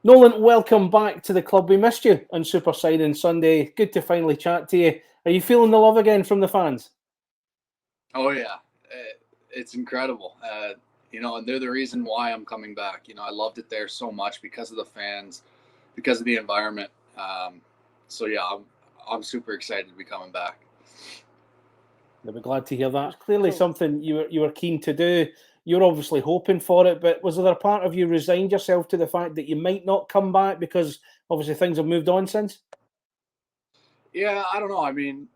Nolan, welcome back to the club. We missed you on Super Signing Sunday. Good to finally chat to you. Are you feeling the love again from the fans? Oh yeah, it's incredible. And they're the reason why I'm coming back. I loved it there so much because of the fans, because of the environment. So yeah, I'm super excited to be coming back. I'll be glad to hear that. It's clearly something you were keen to do. You're obviously hoping for it, but was there a part of you resigned yourself to the fact that you might not come back because obviously things have moved on since? Yeah, I don't know. I mean,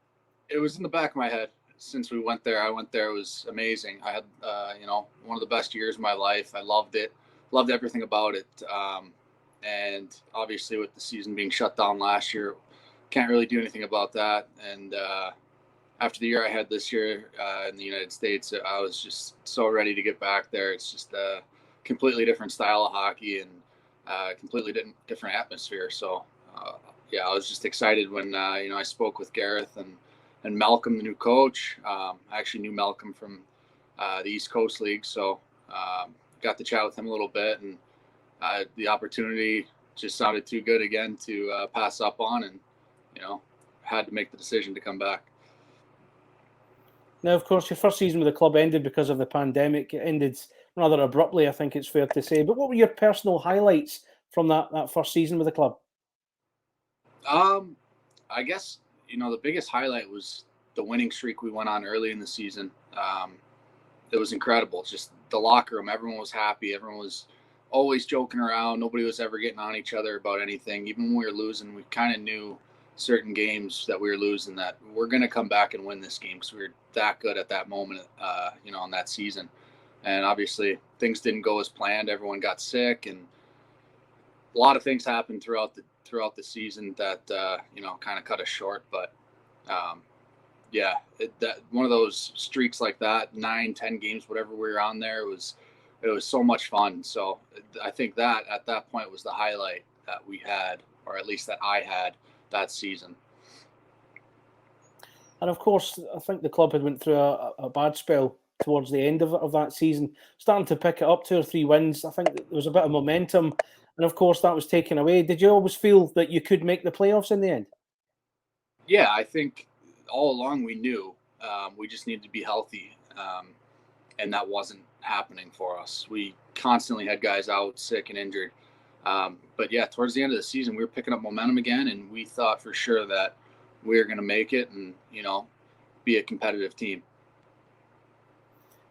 it was in the back of my head since we went there. I went there; it was amazing. I had, one of the best years of my life. I loved it, loved everything about it. And obviously, with the season being shut down last year, can't really do anything about that. And after the year I had this year in the United States, I was just so ready to get back there. It's just a completely different style of hockey and completely different atmosphere. So, yeah, I was just excited when I spoke with Gareth and Malcom, the new coach. I actually knew Malcom from the East Coast League, so got to chat with him a little bit, and the opportunity just sounded too good again to pass up on, and you know, had to make the decision to come back. Now, of course, your first season with the club ended because of the pandemic. It ended rather abruptly, I think it's fair to say. But what were your personal highlights from that first season with the club? Um, I guess the biggest highlight was the winning streak we went on early in the season. It was incredible. Just the locker room, everyone was happy. Everyone was always joking around. Nobody was ever getting on each other about anything. Even when we were losing, we kind of knew certain games that we were losing that we're going to come back and win this game because we were that good at that moment, in that season. And obviously, things didn't go as planned. Everyone got sick, and a lot of things happened throughout the season that kind of cut us short. But um, yeah, that one of those streaks like that, 9, 10 games, whatever we were on there, it was so much fun. So I think that at that point was the highlight that we had, or at least that I had that season. And of course, I think the club had went through a bad spell towards the end of that season, starting to pick it up 2 or 3 wins. I think there was a bit of momentum, and of course that was taken away. Did you always feel that you could make the playoffs in the end? Yeah, I think all along we knew we just needed to be healthy, and that wasn't happening for us. We constantly had guys out sick and injured. But yeah, towards the end of the season, we were picking up momentum again, and we thought for sure that we were going to make it and be a competitive team.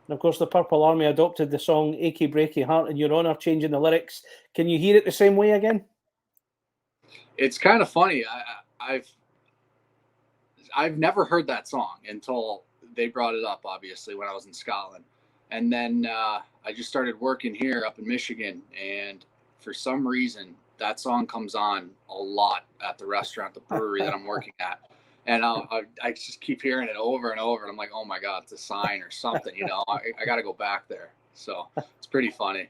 And of course, the Purple Army adopted the song "Achy, Breaky Heart" in your honour, changing the lyrics. Can you hear it the same way again? It's kind of funny. I've never heard that song until they brought it up. Obviously, when I was in Scotland, and then I just started working here up in Michigan, and for some reason that song comes on a lot at the restaurant, the brewery that I'm working at, and I just keep hearing it over and over, and I'm like, oh my god, it's a sign or something. I got to go back there. So it's pretty funny.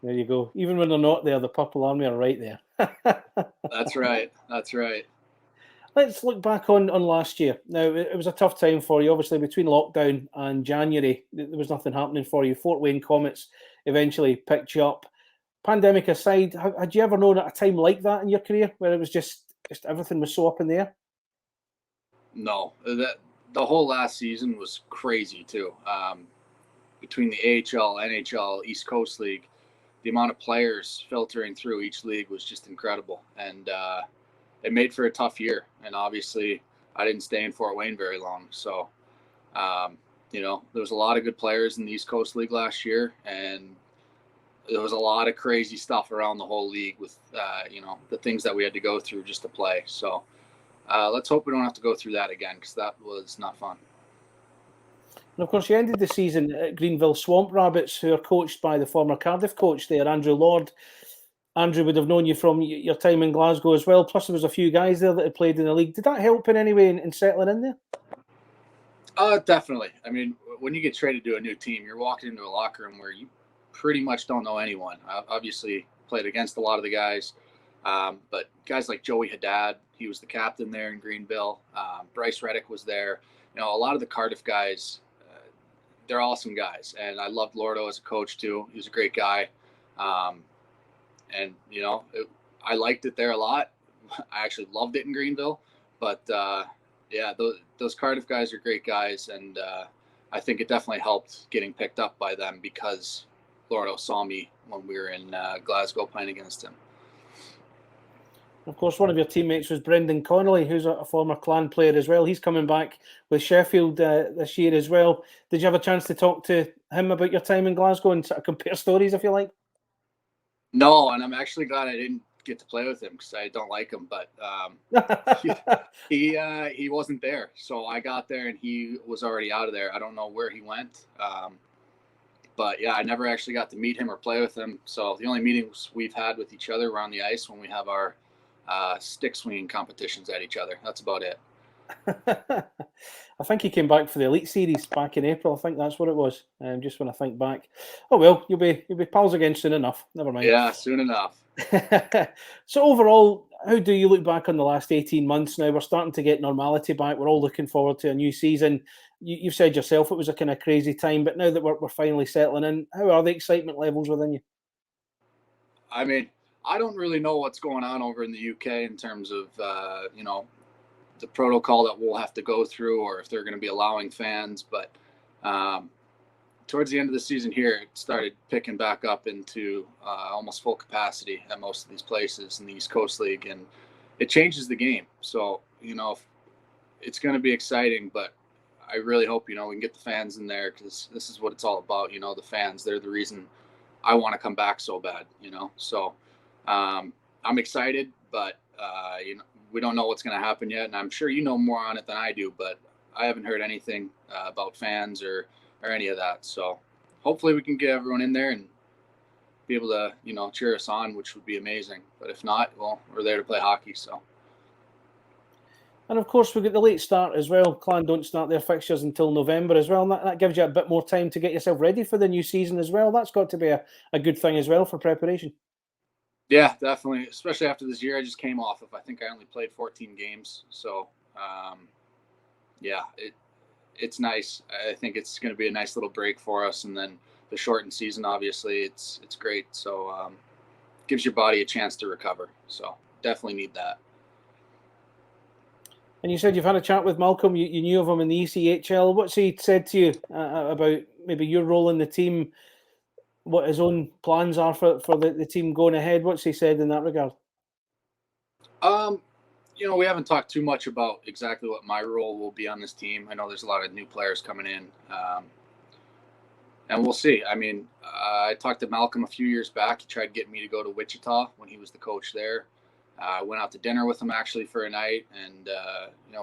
There you go. Even when they're not there, the Purple Army are right there. That's right. That's right. Let's look back on last year. Now, it was a tough time for you. Obviously, between lockdown and January, there was nothing happening for you. Fort Wayne Comets eventually picked you up. Pandemic aside, had you ever known at a time like that in your career where it was just everything was so up in the air? No, that the whole last season was crazy too. Between the AHL, NHL, East Coast League, the amount of players filtering through each league was just incredible, and it made for a tough year. And obviously, I didn't stay in Fort Wayne very long, so there was a lot of good players in the East Coast League last year, and there was a lot of crazy stuff around the whole league with the things that we had to go through just to play. So let's hope we don't have to go through that again because that was not fun. And of course, you ended the season at Greenville Swamp Rabbits, who are coached by the former Cardiff coach there, Andrew Lord. Andrew would have known you from your time in Glasgow as well. Plus, there was a few guys there that had played in the league. Did that help in any way in settling in there? Definitely. I mean, when you get traded to a new team, you're walking into a locker room where you pretty much don't know anyone. I obviously played against a lot of the guys, but guys like Joey Haddad, he was the captain there in Greenville. Bryce Reddick was there. A lot of the Cardiff guys, they're awesome guys, and I loved Lordo as a coach too. He was a great guy. Um, And I liked it there a lot. I actually loved it in Greenville, but yeah, those Cardiff guys are great guys, and I think it definitely helped getting picked up by them because Lordo saw me when we were in Glasgow playing against him. Of course, one of your teammates was Brendan Connolly, who's a former Clan player as well. He's coming back with Sheffield this year as well. Did you have a chance to talk to him about your time in Glasgow and sort of compare stories, if you like? No, and I'm actually glad I didn't get to play with him because I don't like him. But he wasn't there, so I got there and he was already out of there. I don't know where he went. But yeah, I never actually got to meet him or play with him. So the only meetings we've had with each other were on the ice when we have our stick swinging competitions at each other. That's about it. I think he came back for the Elite Series back in April. I think that's what it was. Just when I think back. Oh well, you'll be pals again soon enough. Never mind. Yeah, soon enough. So overall, how do you look back on the last 18 months now? We're starting to get normality back. We're all looking forward to a new season. You've said yourself it was a kind of crazy time, but now that we're finally settling in, how are the excitement levels within you? I mean, I don't really know what's going on over in the UK in terms of the protocol that we'll have to go through, or if they're going to be allowing fans. But towards the end of the season here, it started picking back up into almost full capacity at most of these places in the East Coast League, and it changes the game. So it's going to be exciting, but I really hope we can get the fans in there, because this is what it's all about. The fans, they're the reason I want to come back so bad. So I'm excited, but we don't know what's going to happen yet, and I'm sure you know more on it than I do, but I haven't heard anything about fans or any of that. So hopefully we can get everyone in there and be able to cheer us on, which would be amazing. But if not, well, we're there to play hockey. So. And of course, we get the late start as well. Clan don't start their fixtures until November as well. And that gives you a bit more time to get yourself ready for the new season as well. That's got to be a good thing as well for preparation. Yeah, definitely. Especially after this year I just came off of. I think I only played 14 games. So, yeah, it's nice. I think it's going to be a nice little break for us. And then the shortened season, obviously, it's great. So, gives your body a chance to recover. So, definitely need that. And you said you've had a chat with Malcom. You knew of him in the ECHL. What's he said to you about maybe your role in the team, what his own plans are for the team going ahead? What's he said in that regard? We haven't talked too much about exactly what my role will be on this team. I know there's a lot of new players coming in, and we'll see. I mean, I talked to Malcom a few years back. He tried getting me to go to Wichita when he was the coach there. I went out to dinner with him actually for a night, and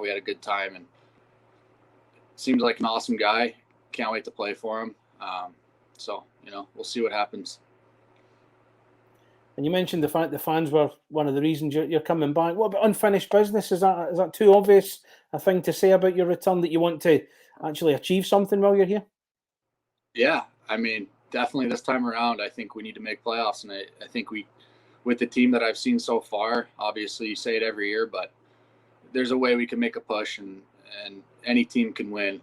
we had a good time. And seems like an awesome guy. Can't wait to play for him. So we'll see what happens. And you mentioned the fact the fans were one of the reasons you're coming back. What about unfinished business? Is that too obvious a thing to say about your return, that you want to actually achieve something while you're here? Yeah, I mean, definitely this time around, I think we need to make playoffs, and I think with the team that I've seen so far, obviously you say it every year, but there's a way we can make a push, and any team can win.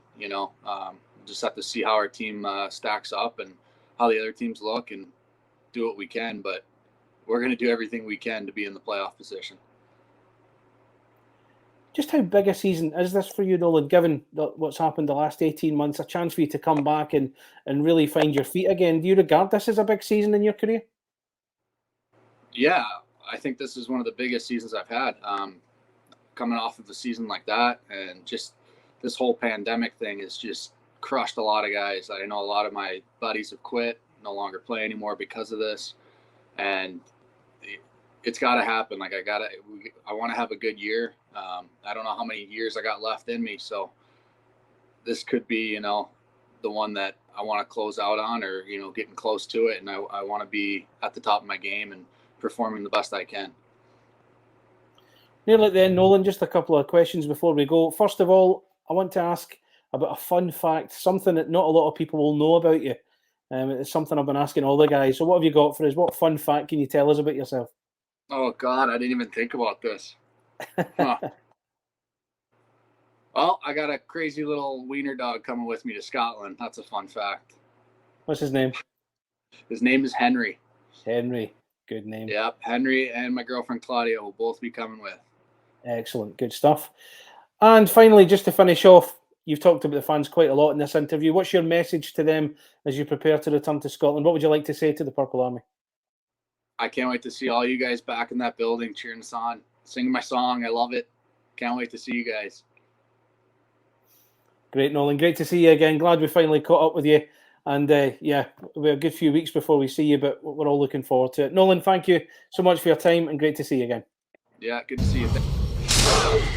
Just have to see how our team stacks up and how the other teams look, and do what we can. But we're going to do everything we can to be in the playoff position. Just how big a season is this for you, Nolan, given what's happened the last 18 months, a chance for you to come back and really find your feet again? Do you regard this as a big season in your career? Yeah, I think this is one of the biggest seasons I've had. Coming off of a season like that, and just this whole pandemic thing has just crushed a lot of guys. I know a lot of my buddies have quit, no longer play anymore because of this, and it's got to happen. Like I want to have a good year. I don't know how many years I got left in me, so this could be the one that I want to close out on, or getting close to it, and I want to be at the top of my game and performing the best I can. Nearly at the end, Nolan, just a couple of questions before we go. First of all, I want to ask about a fun fact, something that not a lot of people will know about you. It's something I've been asking all the guys. So what have you got for us? What fun fact can you tell us about yourself? Oh, God, I didn't even think about this. Huh. Well, I got a crazy little wiener dog coming with me to Scotland. That's a fun fact. What's his name? His name is Henry. Henry. Good name. Yeah, Henry and my girlfriend Claudia will both be coming with. Excellent. Good stuff. And finally, just to finish off, you've talked about the fans quite a lot in this interview. What's your message to them as you prepare to return to Scotland? What would you like to say to the Purple Army? I can't wait to see all you guys back in that building cheering us on, singing my song. I love it. Can't wait to see you guys. Great, Nolan. Great to see you again. Glad we finally caught up with you. And yeah, we're a good few weeks before we see you, but we're all looking forward to it. Nolan, thank you so much for your time and great to see you again. Yeah, good to see you.